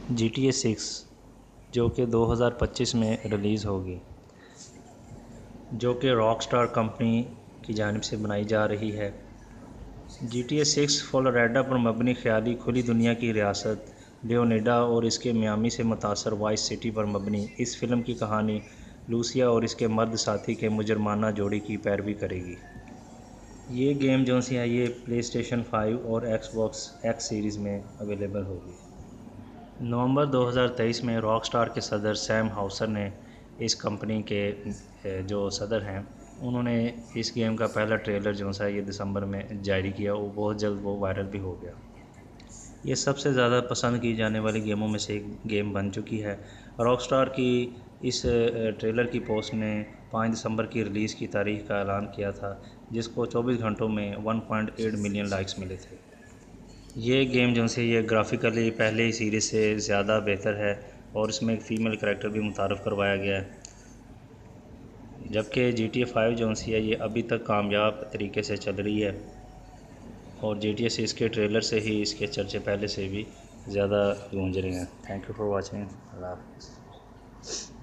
GTA 6 जो कि 2025 में रिलीज़ होगी, जो कि रॉकस्टार कंपनी की जानिब से बनाई जा रही है। GTA 6 फ्लोरिडा पर मबनी ख्याली खुली दुनिया की रियासत लियोनिडा और इसके मियामी से मुतासर वाइस सिटी पर मबनी इस फिल्म की कहानी लूसिया और इसके मर्द साथी के मुजरमाना जोड़ी की पैरवी करेगी। ये गेम जो सी है ये प्ले स्टेशन 5 और Xbox X सीरीज़ में अवेलेबल होगी। नवंबर 2023 में रॉकस्टार के सदर सैम हाउसर ने इस कंपनी के जो सदर हैं उन्होंने इस गेम का पहला ट्रेलर जो सा ये दिसंबर में जारी किया, वो बहुत जल्द वो वायरल भी हो गया। ये सबसे ज़्यादा पसंद की जाने वाली गेमों में से एक गेम बन चुकी है। रॉकस्टार की इस ट्रेलर की पोस्ट ने 5 दिसंबर की रिलीज़ की तारीख का ऐलान किया था, जिसको 24 घंटों में 1.8 मिलियन लाइक्स मिले थे। ये गेम जो से ये ग्राफिकली पहले ही सीरीज़ से ज़्यादा बेहतर है और इसमें एक फ़ीमेल करैक्टर भी मुतारफ़ करवाया गया है, जबकि GTA 5 जो सी है ये अभी तक कामयाब तरीके से चल रही है और GTA 6 के ट्रेलर से ही इसके चर्चे पहले से भी ज़्यादा गूंज रहे हैं। Thank you for watching. अल्लाह हाफ़िज़।